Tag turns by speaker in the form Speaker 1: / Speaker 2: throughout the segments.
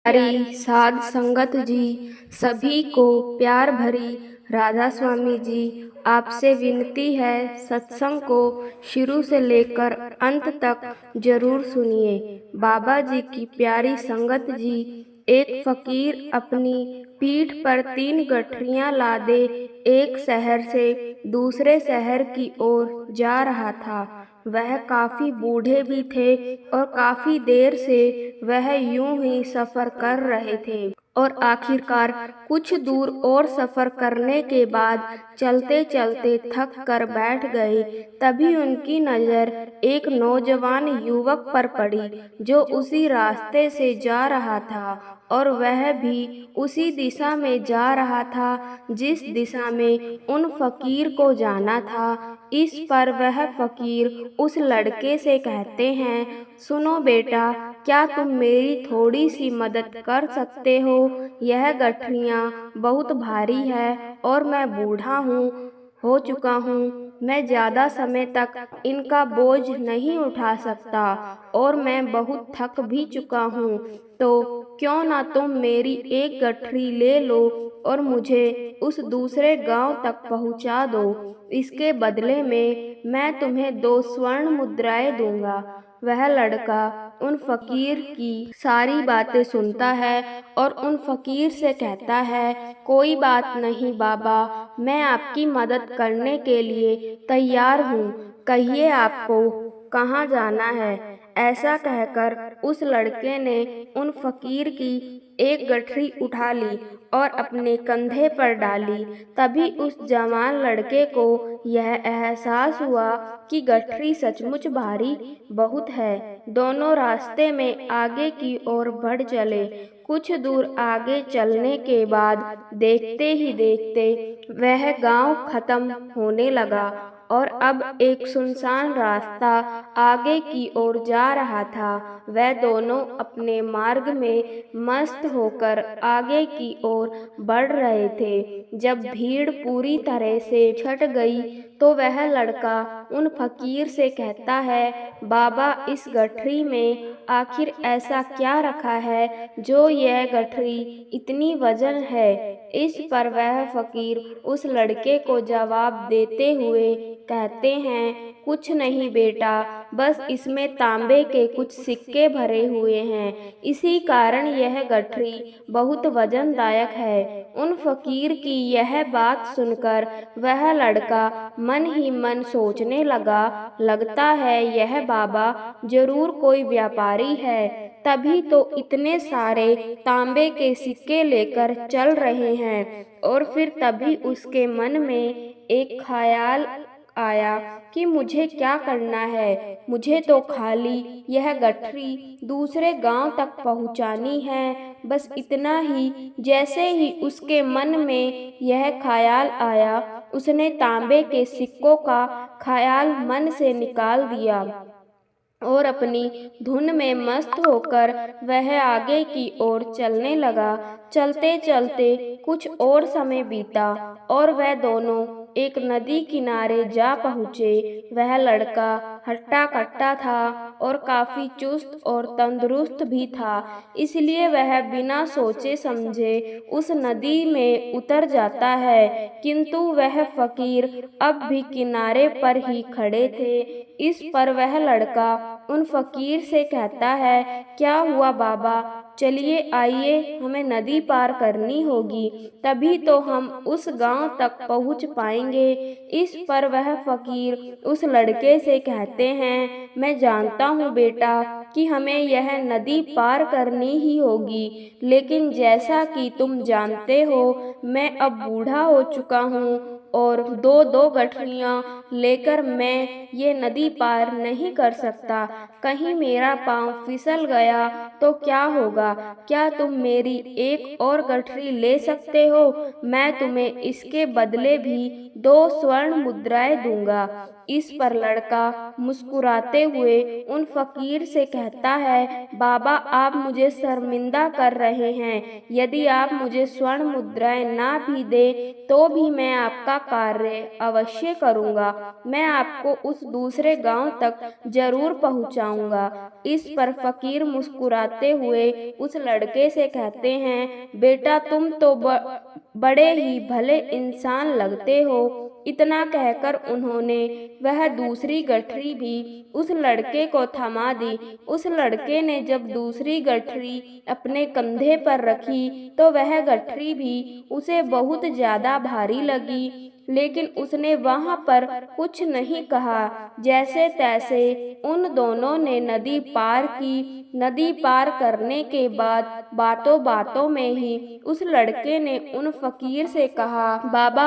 Speaker 1: प्यारी साध संगत जी, सभी को प्यार भरी राधा स्वामी जी, आपसे विनती है सत्संग को शुरू से लेकर अंत तक जरूर सुनिए। बाबा जी की प्यारी संगत जी, एक फकीर अपनी पीठ पर 3 गठरियां लादे एक शहर से दूसरे शहर की ओर जा रहा था। वह काफी बूढ़े भी थे और काफी देर से वह यूं ही सफर कर रहे थे और आखिरकार कुछ दूर और सफर करने के बाद चलते चलते थक कर बैठ गए। तभी उनकी नजर एक नौजवान युवक पर पड़ी जो उसी रास्ते से जा रहा था और वह भी उसी दिशा में जा रहा था जिस दिशा में उन फकीर को जाना था। इस पर वह फकीर उस लड़के से कहते हैं, सुनो बेटा, क्या तुम मेरी थोड़ी सी मदद कर सकते हो? यह गठरियाँ बहुत भारी है और मैं बूढ़ा हो चुका हूँ। मैं ज़्यादा समय तक इनका बोझ नहीं उठा सकता और मैं बहुत थक भी चुका हूँ। तो क्यों ना तुम मेरी एक गठरी ले लो और मुझे उस दूसरे गांव तक पहुंचा दो। इसके बदले में मैं तुम्हें 2 स्वर्ण मुद्राएं दूंगा। वह लड़का उन फकीर की सारी बातें सुनता है और उन फकीर से कहता है, कोई बात नहीं बाबा, मैं आपकी मदद करने के लिए तैयार हूँ। कहिए आपको कहाँ जाना है? ऐसा कहकर उस लड़के ने उन फकीर की एक गठरी उठा ली और अपने कंधे पर डाली। तभी उस जवान लड़के को यह एहसास हुआ कि गठरी सचमुच भारी बहुत है। दोनों रास्ते में आगे की ओर बढ़ चले। कुछ दूर आगे चलने के बाद देखते ही देखते वह गांव खत्म होने लगा और अब एक सुनसान रास्ता आगे की ओर जा रहा था। वह दोनों अपने मार्ग में मस्त होकर आगे की ओर बढ़ रहे थे। जब भीड़ पूरी तरह से छट गई तो वह लड़का उन फकीर से कहता है, बाबा, इस गठरी में आखिर ऐसा क्या रखा है जो यह गठरी इतनी वजन है? इस पर वह फकीर उस लड़के को जवाब देते हुए कहते हैं, कुछ नहीं बेटा, बस इसमें तांबे के कुछ सिक्के भरे हुए हैं, इसी कारण यह गठरी बहुत वजनदायक है। उन फकीर की यह बात सुनकर वह लड़का मन ही मन सोचने लगा, लगता है यह बाबा जरूर कोई व्यापारी है, तभी तो इतने सारे तांबे के सिक्के लेकर चल रहे हैं। और फिर तभी उसके मन में एक ख्याल आया कि मुझे क्या करना है। मुझे तो खाली यह गठरी दूसरे गांव तक पहुंचानी है, बस इतना ही। जैसे ही उसके मन में यह ख्याल आया, उसने तांबे के सिक्कों का ख्याल मन से निकाल दिया और अपनी धुन में मस्त होकर वह आगे की ओर चलने लगा। चलते चलते कुछ और समय बीता और वह दोनों एक नदी किनारे जा पहुँचे। वह लड़का हट्टा कट्टा था और काफी चुस्त और तंदुरुस्त भी था, इसलिए वह बिना सोचे समझे उस नदी में उतर जाता है। किंतु वह फकीर अब भी किनारे पर ही खड़े थे। इस पर वह लड़का उन फकीर से कहता है, क्या हुआ बाबा, चलिए आइए, हमें नदी पार करनी होगी, तभी तो हम उस गांव तक पहुंच पाएंगे। इस पर वह फकीर उस लड़के से कहते हैं, मैं जानता हूँ बेटा कि हमें यह नदी पार करनी ही होगी, लेकिन जैसा कि तुम जानते हो, मैं अब बूढ़ा हो चुका हूँ और 2-2 गठरियाँ लेकर मैं ये नदी पार नहीं कर सकता। कहीं मेरा पाँव फिसल गया तो क्या होगा? क्या तुम मेरी एक और गठरी ले सकते हो? मैं तुम्हें इसके बदले भी 2 स्वर्ण मुद्राएं दूंगा। इस पर लड़का मुस्कुराते हुए उन फकीर से कहता है, बाबा आप मुझे शर्मिंदा कर रहे हैं। यदि आप मुझे स्वर्ण मुद्राएं ना भी दे तो भी मैं आपका कार्य अवश्य करूंगा। मैं आपको उस दूसरे गांव तक जरूर पहुंचाऊंगा। इस पर फकीर मुस्कुराते हुए उस लड़के से कहते हैं, बेटा तुम तो बड़े ही भले इंसान लगते हो। इतना कहकर उन्होंने वह दूसरी गठरी भी उस लड़के को थमा दी। उस लड़के ने जब दूसरी गठरी अपने कंधे पर रखी तो वह गठरी भी उसे बहुत ज्यादा भारी लगी, लेकिन उसने वहां पर कुछ नहीं कहा। जैसे तैसे उन दोनों ने नदी पार की। नदी पार करने के बाद बातों बातों में ही उस लड़के ने उन फकीर से कहा, बाबा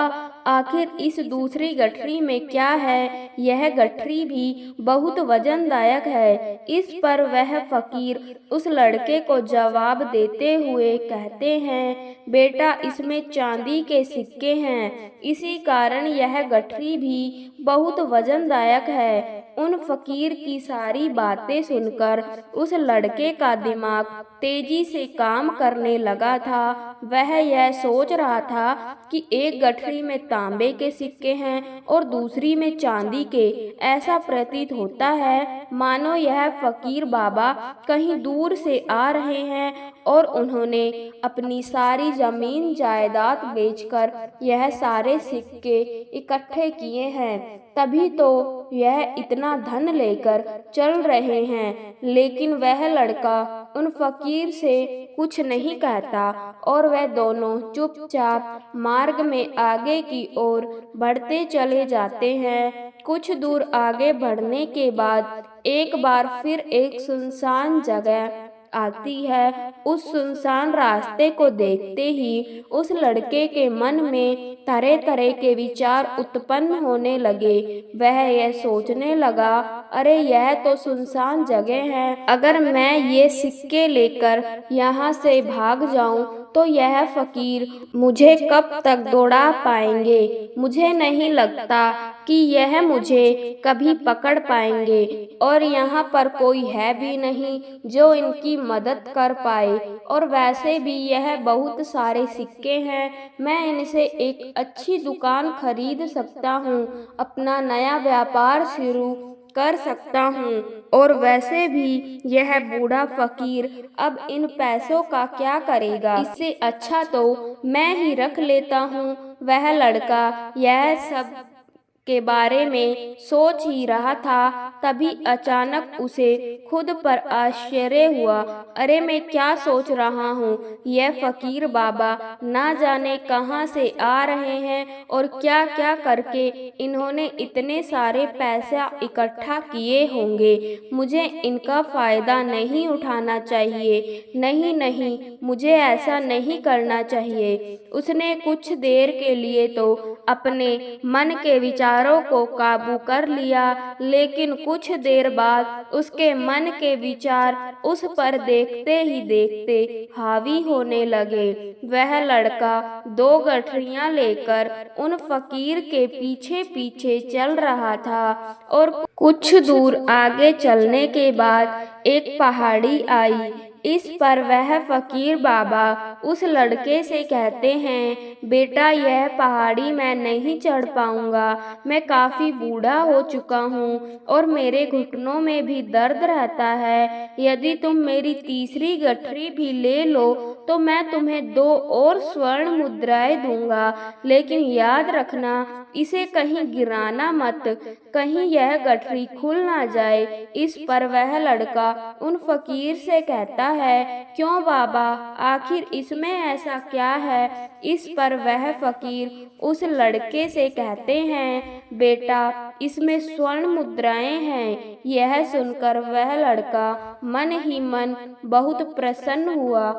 Speaker 1: आखिर इस दूसरी गठरी में क्या है? यह गठरी भी बहुत वजनदायक है। इस पर वह फकीर उस लड़के को जवाब देते हुए कहते हैं, बेटा इसमें चांदी के सिक्के हैं, इसी कारण यह गठरी भी बहुत वजनदायक है। उन फकीर की सारी बातें सुनकर उस लड़के का दिमाग तेजी से काम करने लगा था। वह यह सोच रहा था कि एक गठरी में तांबे के सिक्के हैं और दूसरी में चांदी के। ऐसा प्रतीत होता है मानो यह फकीर बाबा कहीं दूर से आ रहे हैं और उन्होंने अपनी सारी जमीन जायदाद बेचकर यह सारे सिक्के इकट्ठे किए हैं, तभी तो यह इतना धन लेकर चल रहे हैं। लेकिन वह लड़का उन फकीर से कुछ नहीं कहता और वह दोनों चुपचाप मार्ग में आगे की ओर बढ़ते चले जाते हैं। कुछ दूर आगे बढ़ने के बाद एक बार फिर एक सुनसान जगह आती है। उस सुनसान रास्ते को देखते ही उस लड़के के मन में तरह तरह के विचार उत्पन्न होने लगे। वह यह सोचने लगा, अरे यह तो सुनसान जगह है, अगर मैं ये सिक्के लेकर यहाँ से भाग जाऊं तो यह फकीर मुझे कब तक दौड़ा पाएंगे। मुझे नहीं लगता कि यह मुझे कभी पकड़ पाएंगे और यहाँ पर कोई है भी नहीं जो इनकी मदद कर पाए। और वैसे भी यह बहुत सारे सिक्के हैं, मैं इनसे एक अच्छी दुकान खरीद सकता हूँ, अपना नया व्यापार शुरू कर सकता हूँ। और वैसे भी यह बूढ़ा फकीर अब इन पैसों का क्या करेगा, इससे अच्छा तो मैं ही रख लेता हूँ। वह लड़का यह सब के बारे में सोच ही रहा था, तभी अचानक उसे खुद पर आश्चर्य हुआ। अरे मैं क्या सोच रहा हूँ, यह फकीर बाबा ना जाने कहाँ से आ रहे हैं और क्या क्या करके इन्होंने इतने सारे पैसा इकट्ठा किए होंगे। मुझे इनका फायदा नहीं उठाना चाहिए, नहीं नहीं मुझे ऐसा नहीं करना चाहिए। उसने कुछ देर के लिए तो अपने मन के विचारों को काबू कर लिया, लेकिन कुछ देर बाद उसके मन के विचार उस पर देखते ही देखते हावी होने लगे। वह लड़का दो गठरियां लेकर उन फकीर के पीछे पीछे चल रहा था और कुछ दूर आगे चलने के बाद एक पहाड़ी आई। इस पर वह फकीर बाबा उस लड़के से कहते हैं, बेटा यह पहाड़ी मैं नहीं चढ़ पाऊंगा, मैं काफी बूढ़ा हो चुका हूँ और मेरे घुटनों में भी दर्द रहता है। यदि तुम मेरी तीसरी गठरी भी ले लो तो मैं तुम्हें 2 और स्वर्ण मुद्राएं दूंगा, लेकिन याद रखना इसे कहीं गिराना मत, कहीं यह गठरी खुल ना जाए। इस पर वह लड़का उन फकीर से कहता है, क्यों बाबा आखिर इसमें ऐसा क्या है? इस पर वह फकीर उस लड़के से कहते हैं, बेटा इसमें स्वर्ण मुद्राएं हैं। यह सुनकर वह लड़का मन ही मन बहुत प्रसन्न हुआ।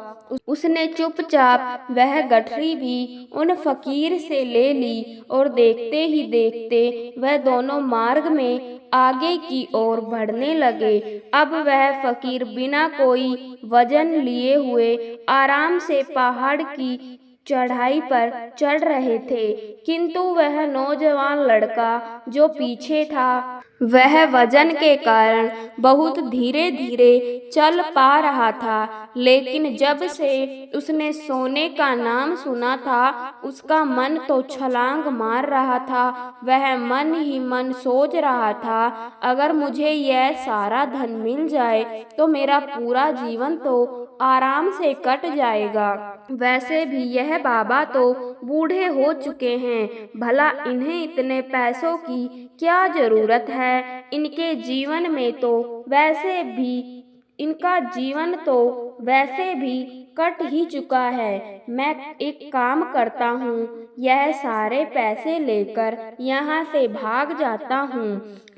Speaker 1: उसने चुपचाप वह गठरी भी उन फकीर से ले ली और देखते ही देखते वह दोनों मार्ग में आगे की ओर बढ़ने लगे। अब वह फकीर बिना कोई वजन लिए हुए आराम से पहाड़ की चढ़ाई पर चढ़ रहे थे, किंतु वह नौजवान लड़का जो पीछे था वह वजन के कारण बहुत धीरे धीरे चल पा रहा था। लेकिन जब से उसने सोने का नाम सुना था उसका मन तो छलांग मार रहा था। वह मन ही मन सोच रहा था, अगर मुझे यह सारा धन मिल जाए तो मेरा पूरा जीवन तो आराम से कट जाएगा। वैसे भी यह बाबा तो बूढ़े हो चुके हैं, भला इन्हें इतने पैसों की क्या जरूरत है। इनके जीवन में तो वैसे भी इनका जीवन तो वैसे भी कट ही चुका है। मैं एक काम करता हूँ, यह सारे पैसे लेकर यहाँ से भाग जाता हूँ।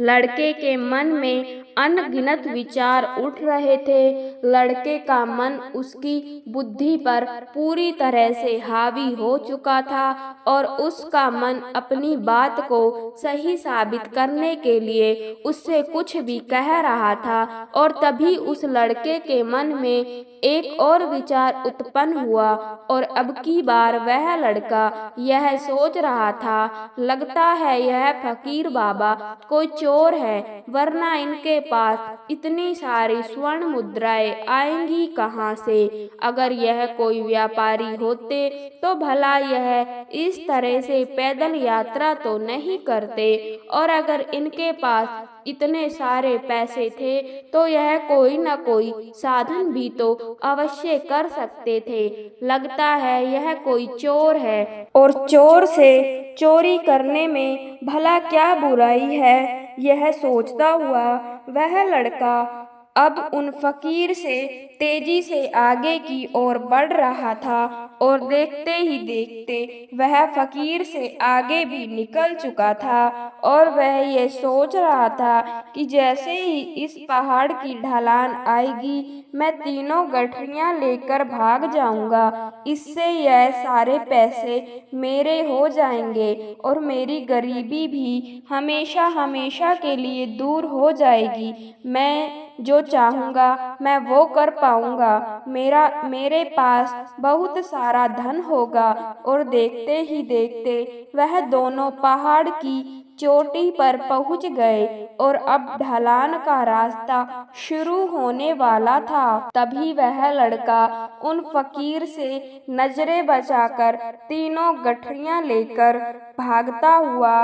Speaker 1: लड़के के मन में अनगिनत विचार उठ रहे थे। लड़के का मन उसकी बुद्धि पर पूरी तरह से हावी हो चुका था और उसका मन अपनी बात को सही साबित करने के लिए उससे कुछ भी कह रहा था। और तभी उस लड़के के मन में एक और विचार उत्पन्न हुआ और अब की बार वह लड़का यह सोच रहा था, लगता है यह फकीर बाबा कोई चोर है, वरना इनके पास इतनी सारी स्वर्ण मुद्राएं आएंगी कहाँ से। अगर यह कोई व्यापारी होते तो भला यह इस तरह से पैदल यात्रा तो नहीं करते, और अगर इनके पास इतने सारे पैसे थे तो यह कोई न कोई साधन भी तो अवश्य कर सकते थे। लगता है यह कोई चोर है, और चोर से चोरी करने में भला क्या बुराई है। यह सोचता हुआ वह लड़का अब उन फकीर से तेजी से आगे की ओर बढ़ रहा था और देखते ही देखते वह फकीर से आगे भी निकल चुका था। और वह ये सोच रहा था कि जैसे ही इस पहाड़ की ढलान आएगी मैं तीनों गठरियां लेकर भाग जाऊंगा। इससे यह सारे पैसे मेरे हो जाएंगे और मेरी गरीबी भी हमेशा हमेशा के लिए दूर हो जाएगी। मैं जो चाहूँगा मैं वो कर पाऊँगा। मेरे पास बहुत सारा धन होगा। और देखते ही देखते वह दोनों पहाड़ की चोटी पर पहुंच गए और अब ढलान का रास्ता शुरू होने वाला था। तभी वह लड़का उन फकीर से नजरें बचाकर तीनों गठरियां लेकर भागता हुआ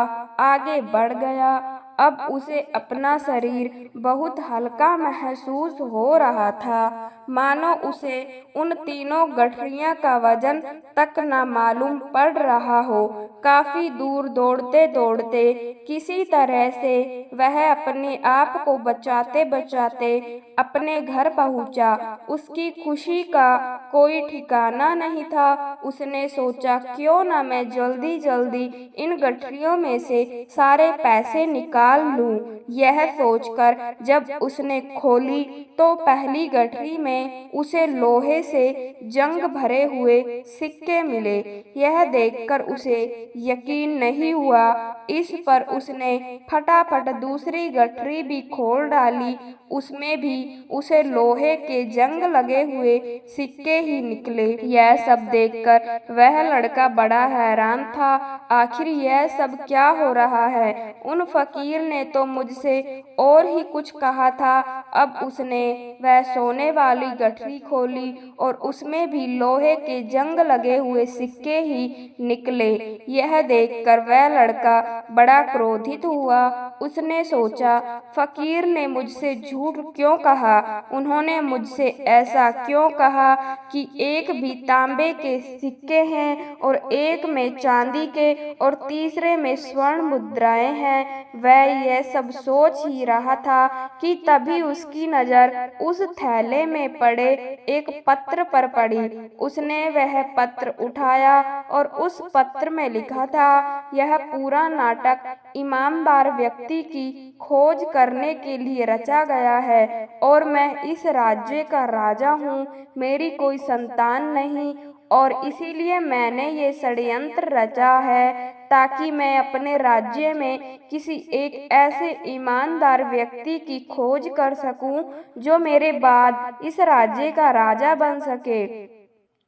Speaker 1: आगे बढ़ गया। अब उसे अपना शरीर बहुत हल्का महसूस हो रहा था, मानो उसे उन तीनों गठरियां का वजन तक न मालूम पड़ रहा हो। काफी दूर दौड़ते दौड़ते किसी तरह से वह अपने आप को बचाते बचाते अपने घर पहुंचा। उसकी खुशी का कोई ठिकाना नहीं था। उसने सोचा, क्यों न मैं जल्दी जल्दी इन गठरियों में से सारे पैसे निकाल लूं। यह सोचकर जब उसने खोली तो पहली गठरी में उसे लोहे से जंग भरे हुए सिक्के मिले। यह देखकर उसे यकीन नहीं हुआ। इस पर उसने फटाफट दूसरी गठरी भी खोल डाली। उसमें भी उसे लोहे के जंग लगे हुए सिक्के ही निकले। यह सब देखकर वह लड़का बड़ा हैरान था। आखिर यह सब क्या हो रहा है? उन फकीर ने तो मुझसे और ही कुछ कहा था। अब उसने वह सोने वाली गठरी खोली और उसमें भी लोहे के जंग लगे हुए सिक्के ही निकले। यह देखकर वह लड़का बड़ा क्रोधित हुआ। उसने सोचा, फकीर ने मुझसे झूठ क्यों कहा? उन्होंने मुझसे ऐसा क्यों कहा कि एक भी तांबे के सिक्के हैं और एक में चांदी के और तीसरे में स्वर्ण मुद्राएं हैं। वह यह सब सोच ही रहा था कि तभी उसकी नजर उस थैले में पड़े एक पत्र पर पड़ी। उसने वह पत्र उठाया और उस पत्र में लिखा था, यह पूरा नाटक ईमानदार व्यक्ति की खोज करने के लिए रचा गया है और मैं इस राज्य का राजा हूँ। मेरी कोई संतान नहीं और इसीलिए मैंने ये षड्यंत्र रचा है ताकि मैं अपने राज्य में किसी एक ऐसे ईमानदार व्यक्ति की खोज कर सकूं जो मेरे बाद इस राज्य का राजा बन सके।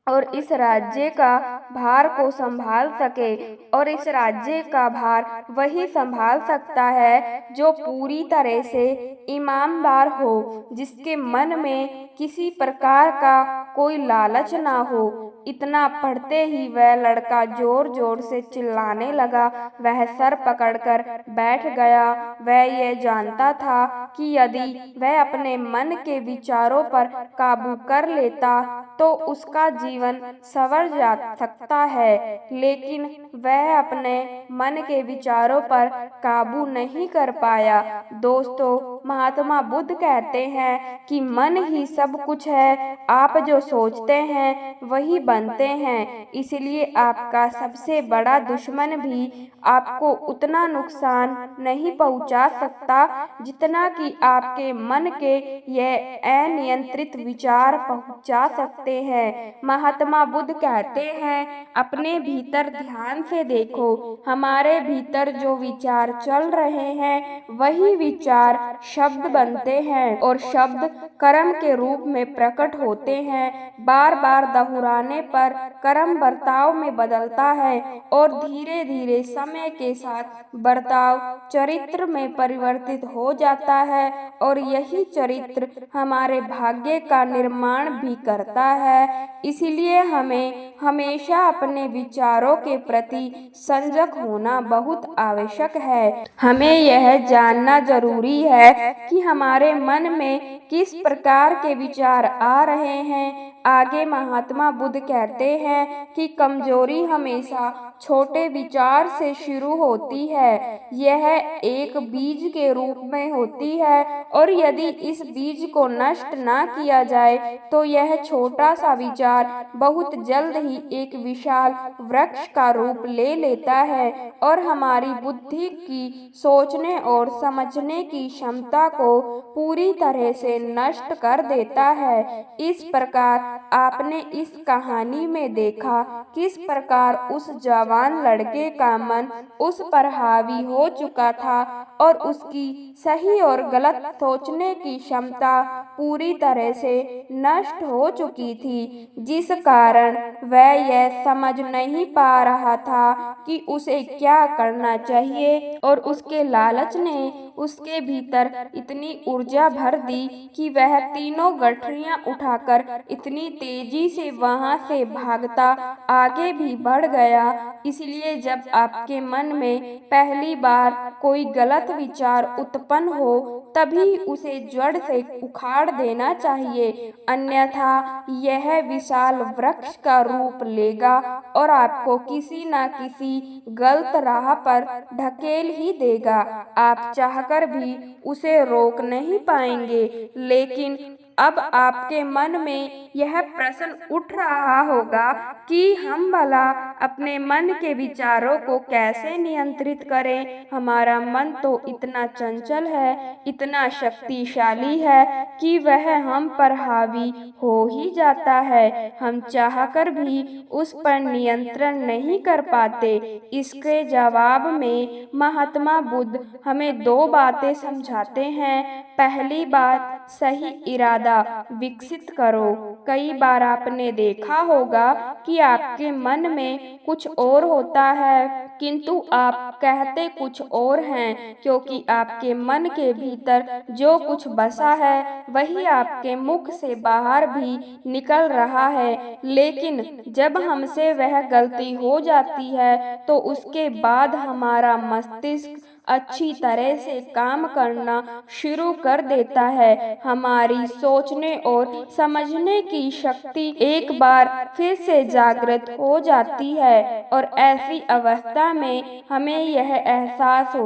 Speaker 1: और इस राज्य का भार को संभाल सके। और इस राज्य का भार वही संभाल सकता है जो पूरी तरह से ईमानदार हो, जिसके मन में किसी प्रकार का कोई लालच ना हो। इतना पढ़ते ही वह लड़का जोर जोर से चिल्लाने लगा। वह सर पकड़कर बैठ गया। वह यह जानता था कि यदि वह अपने मन के विचारों पर काबू कर लेता तो उसका जीवन संवर जा सकता है, लेकिन वह अपने मन के विचारों पर काबू नहीं कर पाया। दोस्तों, महात्मा बुद्ध कहते हैं कि मन ही सब कुछ है। आप जो सोचते हैं वही बनते हैं। इसलिए आपका सबसे बड़ा दुश्मन भी आपको उतना नुकसान नहीं पहुंचा सकता जितना कि आपके मन के यह अनियंत्रित विचार पहुंचा सकते हैं। महात्मा बुद्ध कहते हैं, अपने भीतर ध्यान से देखो। हमारे भीतर जो विचार चल रहे हैं वही विचार शब्द बनते हैं और शब्द कर्म के रूप में प्रकट होते हैं। बार बार दोहराने पर कर्म बर्ताव में बदलता है और धीरे धीरे समय के साथ बर्ताव चरित्र में परिवर्तित हो जाता है और यही चरित्र हमारे भाग्य का निर्माण भी करता है। इसलिए हमें हमेशा अपने विचारों के प्रति संजक होना बहुत आवश्यक है। हमें यह जानना जरूरी है कि हमारे मन में किस प्रकार के विचार आ रहे हैं। आगे महात्मा बुद्ध कहते हैं कि कमजोरी हमेशा छोटे विचार से शुरू होती है। यह एक बीज के रूप में होती है और यदि इस बीज को नष्ट ना किया जाए तो यह छोटा सा विचार बहुत जल्द ही एक विशाल वृक्ष का रूप ले लेता है और हमारी बुद्धि की सोचने और समझने की क्षमता को पूरी तरह से नष्ट कर देता है। इस प्रकार आपने इस कहानी में देखा किस प्रकार उस जवान लड़के का मन उस पर हावी हो चुका था और उसकी सही और गलत सोचने की क्षमता पूरी तरह से नष्ट हो चुकी थी, जिस कारण वह यह समझ नहीं पा रहा था कि उसे क्या करना चाहिए। और उसके लालच ने उसके भीतर इतनी ऊर्जा भर दी कि वह तीनों गठरियां उठाकर इतनी तेजी से वहां से भागता आगे भी बढ़ गया। इसलिए जब आपके मन में पहली बार कोई गलत विचार उत्पन्न हो तभी उसे जड़ से उखाड़ देना चाहिए, अन्यथा यह विशाल वृक्ष का रूप लेगा और आपको किसी न किसी गलत राह पर ढकेल ही देगा। आप चाहकर भी उसे रोक नहीं पाएंगे। लेकिन अब आपके मन में यह प्रश्न उठ रहा होगा कि हम भला अपने मन के विचारों को कैसे नियंत्रित करें। हमारा मन तो इतना चंचल है, इतना शक्तिशाली है कि वह हम पर हावी हो ही जाता है। हम चाहकर भी उस पर नियंत्रण नहीं कर पाते। इसके जवाब में महात्मा बुद्ध हमें दो बातें समझाते हैं। पहली बात, सही इरादा विकसित करो। कई बार आपने देखा होगा कि आपके मन में कुछ और होता है किंतु आप कहते कुछ और हैं, क्योंकि आपके मन के भीतर जो कुछ बसा है वही आपके मुख से बाहर भी निकल रहा है। लेकिन जब हमसे वह गलती हो जाती है तो उसके बाद हमारा मस्तिष्क अच्छी तरह से काम करना शुरू कर देता है। हमारी सोचने और समझने की शक्ति एक बार फिर से जागृत हो जाती है और ऐसी अवस्था में हमें यह एहसास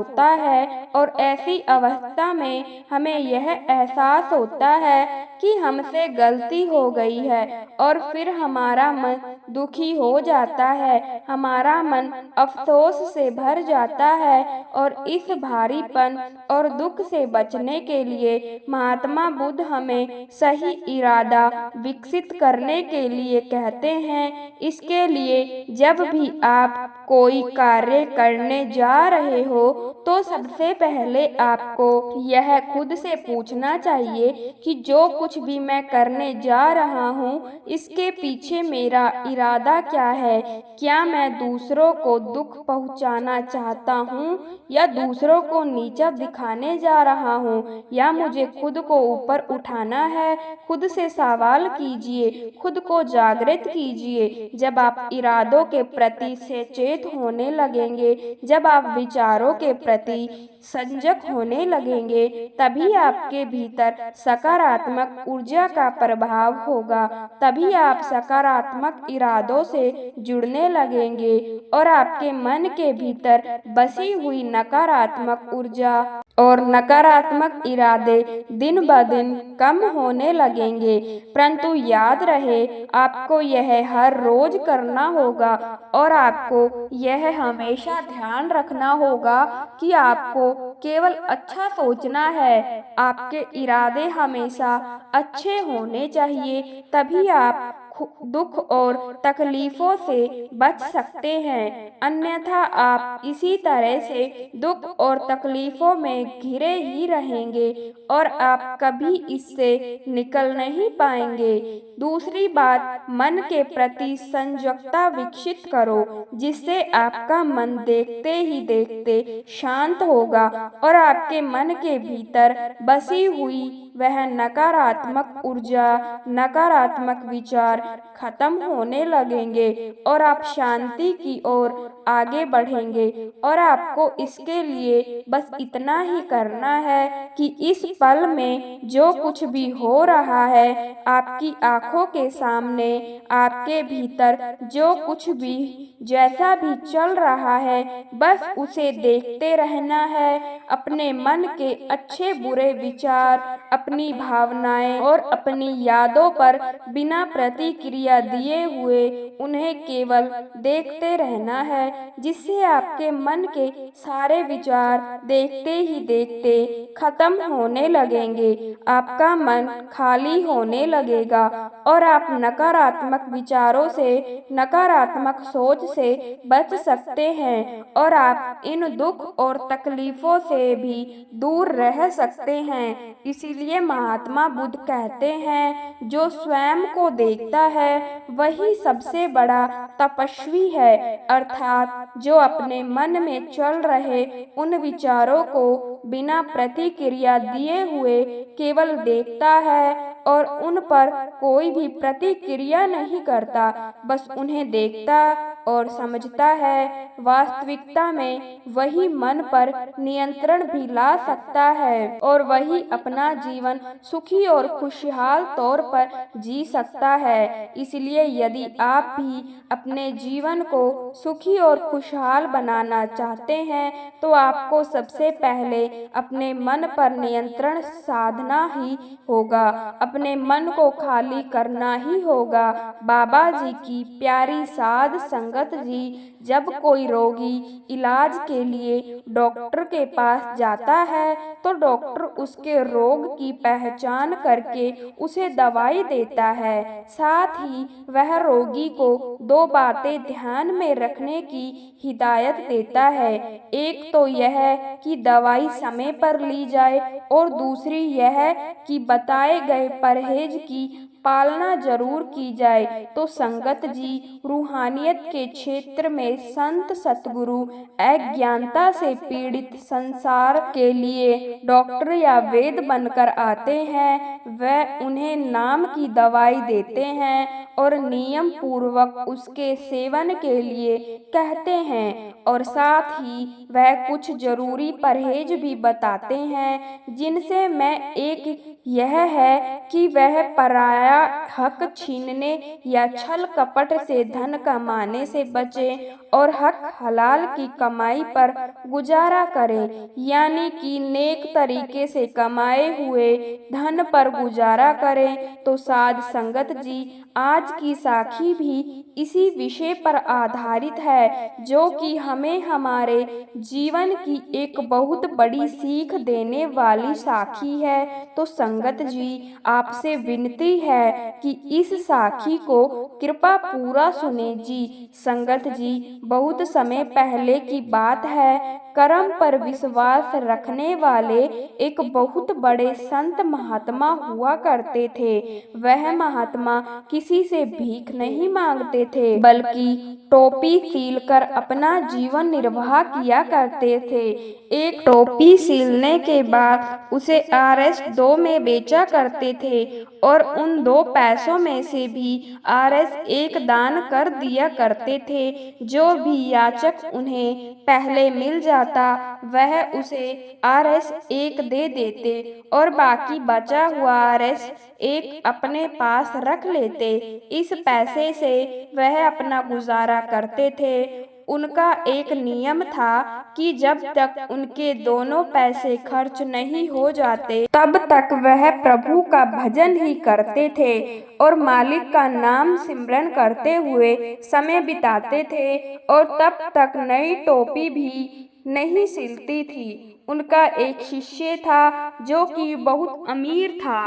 Speaker 1: होता है कि हमसे गलती हो गई है और फिर हमारा मन
Speaker 2: दुखी हो जाता है, हमारा मन अफसोस से भर जाता है और इस भारीपन और दुख से बचने के लिए महात्मा बुद्ध हमें सही इरादा विकसित करने के लिए कहते हैं। इसके लिए जब भी आप कोई कार्य करने जा रहे हो तो सबसे पहले आपको यह खुद से पूछना चाहिए कि जो कुछ भी मैं करने जा रहा हूँ इसके पीछे मेरा इरादा क्या है। क्या मैं दूसरों को दुख पहुँचाना चाहता हूँ या दूसरों को नीचा दिखाने जा रहा हूँ या मुझे खुद को ऊपर उठाना है। खुद से सवाल कीजिए, खुद को जागृत कीजिए। जब आप इरादों के प्रति सचेत होने लगेंगे, जब आप विचारों के प्रति संजक होने लगेंगे, तभी आपके भीतर सकारात्मक ऊर्जा का प्रभाव होगा। तभी आप सकारात्मक इरादों से जुड़ने लगेंगे और आपके मन के भीतर बसी हुई नकारात्मक ऊर्जा और नकारात्मक इरादे दिन ब दिन कम होने लगेंगे। परंतु याद रहे, आपको यह हर रोज करना होगा और आपको यह हमेशा ध्यान रखना होगा कि आपको केवल अच्छा सोचना है। आपके इरादे हमेशा अच्छे होने चाहिए, तभी आप दुख और तकलीफों से बच सकते हैं। अन्यथा आप इसी तरह से दुख और तकलीफों में घिरे ही रहेंगे और आप कभी इससे निकल नहीं पाएंगे। दूसरी बात, मन के प्रति संयमता विकसित करो, जिससे आपका मन देखते ही देखते शांत होगा और आपके मन के भीतर बसी हुई वह नकारात्मक ऊर्जा, नकारात्मक विचार खत्म होने लगेंगे और आप शांति की ओर आगे बढ़ेंगे। और आपको इसके लिए बस इतना ही करना है कि इस पल में जो कुछ भी हो रहा है, आपकी आंखों के सामने, आपके भीतर जो कुछ भी जैसा भी चल रहा है, बस उसे देखते रहना है। अपने मन के अच्छे बुरे विचार, अपनी भावनाएं और अपनी यादों पर बिना प्रतिक्रिया दिए हुए उन्हें केवल देखते रहना है, जिससे आपके मन के सारे विचार देखते ही देखते खत्म होने लगेंगे। आपका मन खाली होने लगेगा और आप नकारात्मक विचारों से, नकारात्मक सोच से बच सकते हैं और आप इन दुख और तकलीफों से भी दूर रह सकते हैं। इसीलिए महात्मा बुद्ध कहते हैं, जो स्वयं को देखता है वही सबसे बड़ा तपस्वी है। अर्थात जो अपने मन में चल रहे उन विचारों को बिना प्रतिक्रिया दिए हुए केवल देखता है और उन पर कोई भी प्रतिक्रिया नहीं करता, बस उन्हें देखता और समझता है। वास्तविकता में वही मन पर नियंत्रण भी ला सकता है और वही अपना जीवन सुखी और खुशहाल तौर पर जी सकता है। इसलिए यदि आप भी अपने जीवन को सुखी और खुशहाल बनाना चाहते हैं तो आपको सबसे पहले अपने मन पर नियंत्रण साधना ही होगा, अपने मन को खाली करना ही होगा। बाबा जी की प्यारी साध संगत जी, जब कोई रोगी इलाज के लिए डॉक्टर के पास जाता है तो डॉक्टर उसके रोग की पहचान करके उसे दवाई देता है। साथ ही वह रोगी को दो बातें ध्यान में रखने की हिदायत देता है। एक तो यह कि दवाई समय पर ली जाए और दूसरी यह कि बताए गए परहेज की पालना जरूर की जाए। तो संगत जी, रूहानियत के क्षेत्र में संत सतगुरु अज्ञानता से पीड़ित संसार के लिए डॉक्टर या वैद्य बनकर आते हैं। वह उन्हें नाम की दवाई देते हैं और नियम पूर्वक उसके सेवन के लिए कहते हैं और साथ ही वह कुछ जरूरी परहेज भी बताते हैं, जिनसे मैं एक यह है कि वह पराया हक छीनने या छल कपट से धन कमाने से बचे और हक हलाल की कमाई पर गुजारा करे, यानी कि नेक तरीके से कमाए हुए धन पर गुजारा करे। तो साध संगत जी, आज की साखी भी इसी विषय पर आधारित है, जो कि हमें हमारे जीवन की एक बहुत बड़ी सीख देने वाली साखी है। तो संगत जी, आपसे विनती है कि इस साखी को कृपा पूरा सुने जी। संगत जी, बहुत समय पहले की बात है, कर्म पर विश्वास रखने वाले एक बहुत बड़े संत महात्मा हुआ करते थे। वह महात्मा किसी से भीख नहीं मांगते थे, बल्कि टोपी सीलकर अपना जीवन निर्वाह किया करते थे। एक टोपी सीलने के बाद उसे आरएस 2 में बेचा करते थे और उन 2 पैसों में से भी आरएस 1 दान कर दिया करते थे। जो भी याचक उन्हें पहले मिल जाता, वह उसे आरएस 1 दे देते और बाकी बचा हुआ आरएस 1 अपने पास रख लेते। इस पैसे से वह अपना गुजारा करते थे। उनका एक नियम था कि जब तक उनके दोनों पैसे खर्च नहीं हो जाते, तब तक वह प्रभु का भजन ही करते थे और मालिक का नाम सिमरन करते हुए समय बिताते थे, और तब तक नई टोपी भी नहीं सिलती थी। उनका एक शिष्य था जो कि बहुत अमीर था।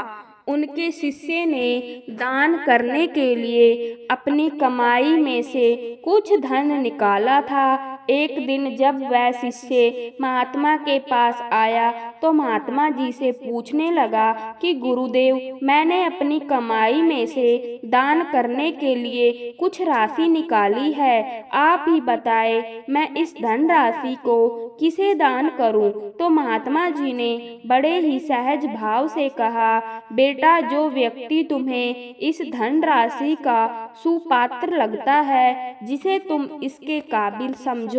Speaker 2: उनके शिष्य ने दान करने के लिए अपनी कमाई में से कुछ धन निकाला था। एक दिन जब वह शिष्य महात्मा के पास आया तो महात्मा जी से पूछने लगा कि गुरुदेव, मैंने अपनी कमाई में से दान करने के लिए कुछ राशि निकाली है, आप ही बताएं मैं इस धन राशि को किसे दान करूं? तो महात्मा जी ने बड़े ही सहज भाव से कहा, बेटा, जो व्यक्ति तुम्हें इस धन राशि का सुपात्र लगता है, जिसे तुम इसके काबिल समझो,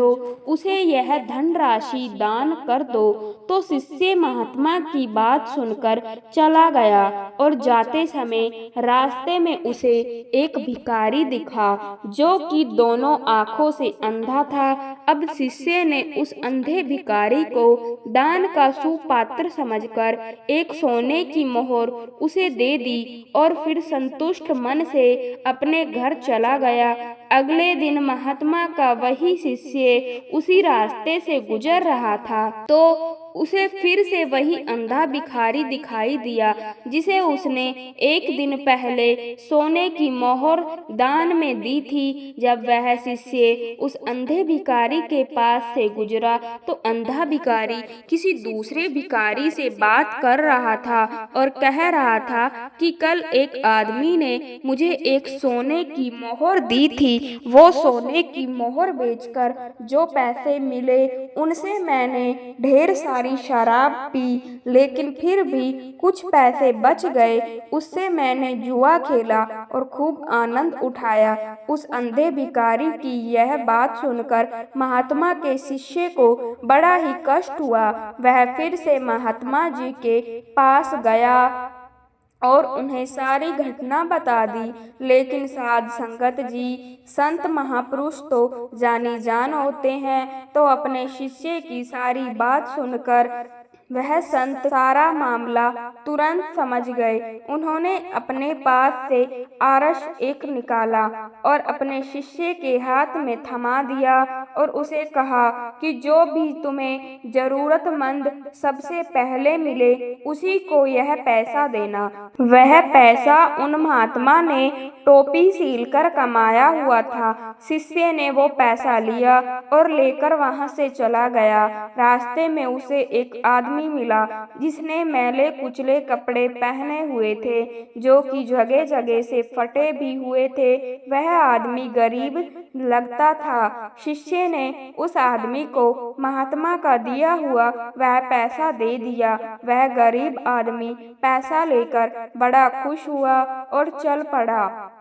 Speaker 2: उसे यह धन राशि दान कर दो। तो शिष्य महात्मा की बात सुनकर चला गया और जाते समय रास्ते में उसे एक भिखारी दिखा जो कि दोनों आंखों से अंधा था। अब शिष्य ने उस अंधे भिखारी को दान का सुपात्र समझकर एक सोने की मोहर उसे दे दी और फिर संतुष्ट मन से अपने घर चला गया। अगले दिन महात्मा का वही शिष्य उसी रास्ते से गुजर रहा था तो उसे फिर से वही अंधा भिखारी दिखाई दिया, जिसे उसने एक दिन पहले सोने की मोहर दान में दी थी। जब वह शिष्य उस अंधे भिखारी के पास से गुजरा तो अंधा भिखारी किसी दूसरे भिखारी से बात कर रहा था और कह रहा था कि कल एक आदमी ने मुझे एक सोने की मोहर दी थी। वो सोने की मोहर बेचकर जो पैसे मिले, उनसे मैंने ढेर सारी शराब पी, लेकिन फिर भी कुछ पैसे बच गए। उससे मैंने जुआ खेला और खूब आनंद उठाया। उस अंधे भिखारी की यह बात सुनकर महात्मा के शिष्य को बड़ा ही कष्ट हुआ। वह फिर से महात्मा जी के पास गया और उन्हें सारी घटना बता दी। लेकिन साध संगत जी, संत महापुरुष तो जानी जान होते हैं, तो अपने शिष्य की सारी बात सुनकर वह संत सारा मामला तुरंत समझ गए। उन्होंने अपने पास से आरस 1 निकाला और अपने शिष्य के हाथ में थमा दिया और उसे कहा कि जो भी तुम्हें जरूरतमंद सबसे पहले मिले, उसी को यह पैसा देना। वह पैसा उन महात्मा ने टोपी सीलकर कमाया हुआ था। शिष्य ने वो पैसा लिया और लेकर वहां से चला गया। रास्ते में उसे एक आदमी मिला जिसने मैले कुचले कपड़े पहने हुए थे, जो कि जगह जगह से फटे भी हुए थे। वह आदमी गरीब लगता था। शिष्य ने उस आदमी को महात्मा का दिया हुआ वह पैसा दे दिया। वह गरीब आदमी पैसा लेकर बड़ा खुश हुआ और चल पड़ा।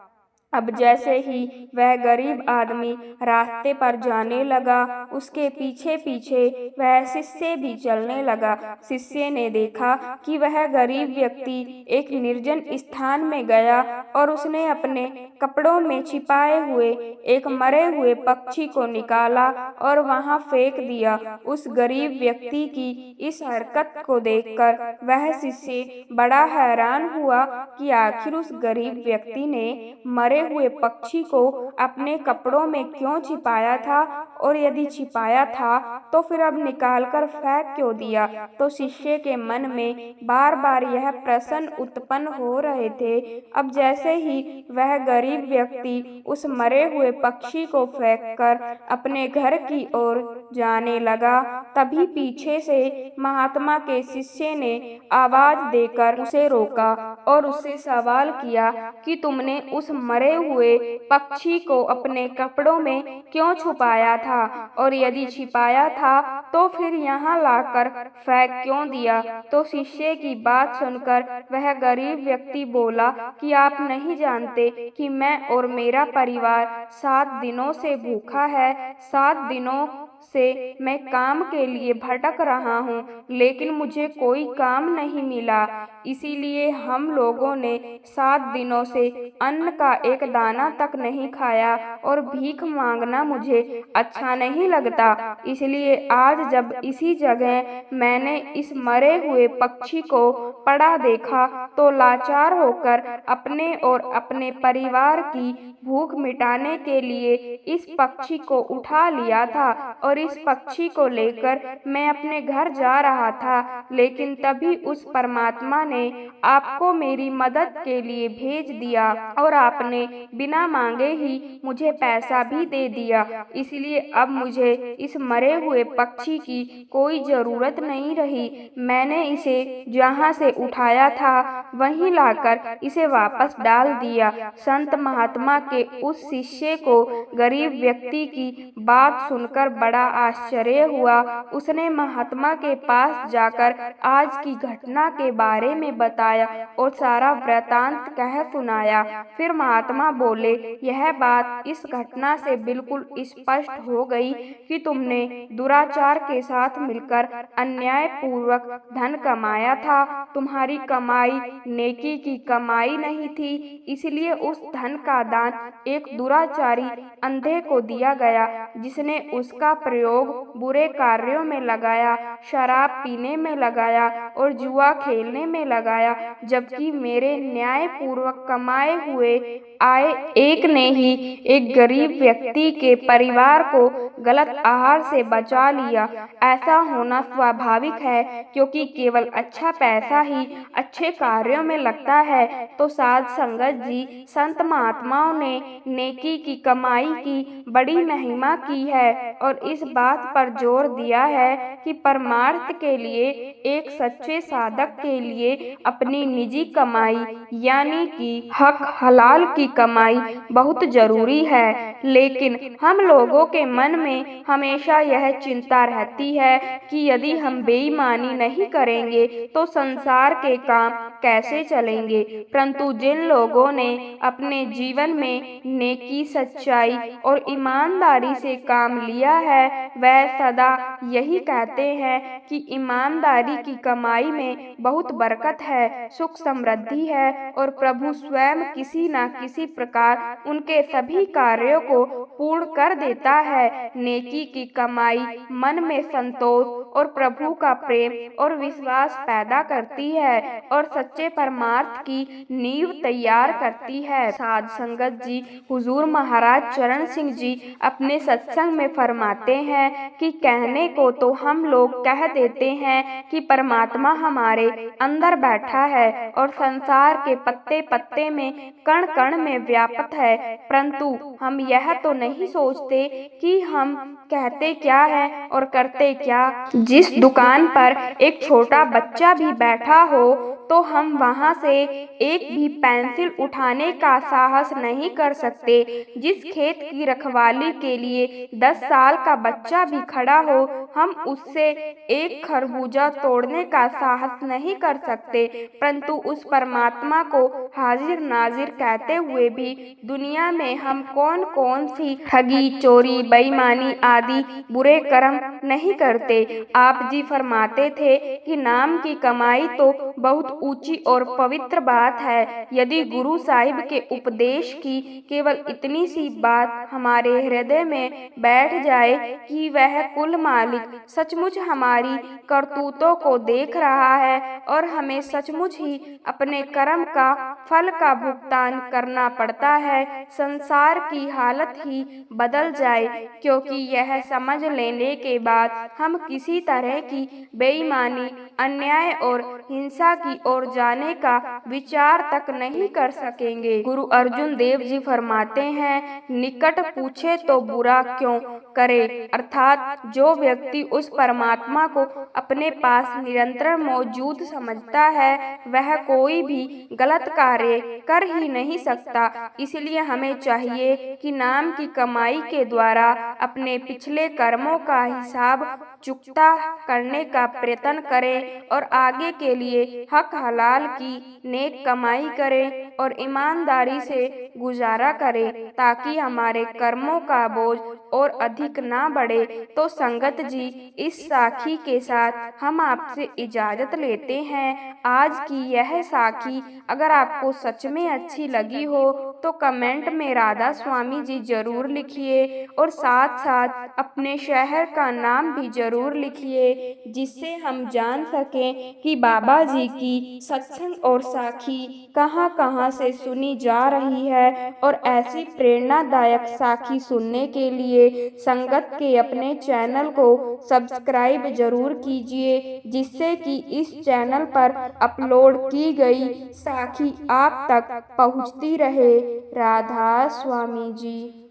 Speaker 2: अब जैसे ही वह गरीब आदमी रास्ते पर जाने लगा, उसके पीछे पीछे वह शिष्य भी चलने लगा। शिष्य ने देखा कि वह गरीब व्यक्ति एक निर्जन स्थान में गया और उसने अपने कपड़ों में छिपाए हुए एक मरे हुए पक्षी को निकाला और वहां फेंक दिया। उस गरीब व्यक्ति की इस हरकत को देखकर वह शिष्य बड़ा हैरान हुआ कि आखिर उस गरीब व्यक्ति ने मरे हुए पक्षी को अपने कपड़ों में क्यों छिपाया था, और यदि छिपाया था तो फिर अब निकालकर फेंक क्यों दिया। तो शिष्य के मन में बार बार यह प्रश्न उत्पन्न हो रहे थे। अब जैसे ही वह गरीब व्यक्ति उस मरे हुए पक्षी को फेंककर अपने घर की ओर जाने लगा, तभी पीछे से महात्मा के शिष्य ने आवाज देकर उसे रोका और उससे सवाल किया कि तुमने उस मरे हुए पक्षी को अपने कपड़ों में क्यों छुपाया था, और यदि छिपाया था तो फिर यहाँ लाकर फेंक क्यों दिया। तो शिष्य की बात सुनकर वह गरीब व्यक्ति बोला कि आप नहीं जानते कि मैं और मेरा परिवार 7 दिनों से भूखा है। 7 दिनों से मैं काम के लिए भटक रहा हूँ, लेकिन मुझे कोई काम नहीं मिला। इसीलिए हम लोगों ने 7 दिनों से अन्न का एक दाना तक नहीं खाया, और भीख मांगना मुझे अच्छा नहीं लगता। इसलिए आज जब इसी जगह मैंने इस मरे हुए पक्षी को पड़ा देखा तो लाचार होकर अपने और अपने परिवार की भूख मिटाने के लिए इस पक्षी को उठा लिया था, और इस पक्षी को लेकर मैं अपने घर जा रहा था। लेकिन तभी उस परमात्मा ने आपको मेरी मदद के लिए भेज दिया, और आपने बिना मांगे ही मुझे पैसा भी दे दिया। इसलिए अब मुझे इस मरे हुए पक्षी की कोई जरूरत नहीं रही। मैंने इसे जहाँ से उठाया था वहीं लाकर इसे वापस डाल दिया। संत महात्मा के उस शिष्य को गरीब व्यक्ति की बात सुनकर बड़ा आश्चर्य हुआ। उसने महात्मा के पास जाकर आज की घटना के बारे में बताया और सारा वृतांत कह सुनाया। फिर महात्मा बोले, यह बात इस घटना से बिल्कुल स्पष्ट हो गई कि तुमने दुराचार के साथ मिलकर अन्याय पूर्वक धन कमाया था। तुम्हारी कमाई नेकी की कमाई नहीं थी, इसलिए उस धन का दान एक दुराचारी अंधे को दिया गया, जिसने उसका प्रयोग बुरे कार्यों में लगाया, शराब पीने में लगाया और जुआ खेलने में लगाया। जबकि मेरे न्याय पूर्वक कमाए हुए आय एक ने ही एक गरीब व्यक्ति के परिवार को गलत आहार से बचा लिया। ऐसा होना स्वाभाविक है, क्योंकि केवल अच्छा पैसा ही अच्छे कार्यों में लगता है। तो साध संगत जी, संत महात्माओं ने नेकी की कमाई की बड़ी महिमा की है और इस बात पर जोर दिया है कि परमार्थ के लिए एक सच्चे साधक के लिए अपनी निजी कमाई यानी कि हक हलाल की कमाई बहुत जरूरी है। लेकिन हम लोगों के मन में हमेशा यह चिंता रहती है कि यदि हम बेईमानी नहीं करेंगे तो संसार के काम कैसे चलेंगे। परंतु जिन लोगों ने अपने जीवन में नेकी, सच्चाई और ईमानदारी से काम लिया है, वह सदा यही कहते हैं कि ईमानदारी की कमाई में बहुत बरकत है, सुख समृद्धि है और प्रभु स्वयं किसी न किसी प्रकार उनके सभी कार्यों को पूर्ण कर देता है। नेकी की कमाई मन में संतोष और प्रभु का प्रेम और विश्वास पैदा करती है और सच्चे परमार्थ की नींव तैयार करती है। साध संगत जी, हुजूर महाराज चरण सिंह जी अपने सत्संग में फरमाते हैं कि कहने को तो हम लोग कह देते हैं कि परमात्मा हमारे अंदर बैठा है और संसार के पत्ते पत्ते में, कण कण में व्याप्त है, परंतु हम यह तो नहीं सोचते कि हम कहते क्या है और करते क्या। जिस दुकान पर एक छोटा बच्चा भी बैठा हो तो हम वहाँ से एक भी पेंसिल उठाने का साहस नहीं कर सकते। जिस खेत की रखवाली के लिए 10 साल का बच्चा भी खड़ा हो, हम उससे एक खरबूजा तोड़ने का साहस नहीं कर सकते। परंतु उस परमात्मा को हाजिर नाजिर कहते हुए भी दुनिया में हम कौन कौन सी ठगी, चोरी, बेईमानी आदि बुरे कर्म नहीं करते। आप जी फरमाते थे कि नाम की कमाई तो बहुत ऊंची और पवित्र बात है। यदि गुरु साहिब के उपदेश की केवल इतनी सी बात हमारे हृदय में बैठ जाए कि वह कुल मालिक सचमुच हमारी करतूतों को देख रहा है और हमें सचमुच ही अपने कर्म का फल का भुगतान करना पड़ता है, संसार की हालत ही बदल जाए। क्योंकि यह समझ लेने के बाद हम किसी तरह की बेईमानी, अन्याय और हिंसा की ओर जाने का विचार तक नहीं कर सकेंगे। गुरु अर्जुन देव जी फरमाते हैं, निकट पूछे तो बुरा क्यों करे, अर्थात जो व्यक्ति उस परमात्मा को अपने पास निरंतर मौजूद समझता है, वह कोई भी गलत कार्य कर ही नहीं सकता। इसलिए हमें चाहिए कि नाम की कमाई के द्वारा अपने पिछले कर्मों का हिसाब चुकता करने का प्रयत्न करें और आगे के लिए हक हलाल की नेक कमाई करें और ईमानदारी से गुजारा करें, ताकि हमारे कर्मों का बोझ और अधिक ना बढ़े। तो संगत जी, इस साखी के साथ हम आपसे इजाजत लेते हैं। आज की यह साखी अगर आपको सच में अच्छी लगी हो तो कमेंट में राधा स्वामी जी जरूर लिखिए और साथ साथ अपने शहर का नाम भी जरूर लिखिए, जिससे हम जान सकें कि बाबा जी की सत्संग और साखी कहां कहां से सुनी जा रही है। और ऐसी प्रेरणादायक साखी सुनने के लिए संगत के अपने चैनल को सब्सक्राइब जरूर कीजिए, जिससे कि इस चैनल पर अपलोड की गई साखी आप तक पहुंचती रहे। राधा स्वामी जी।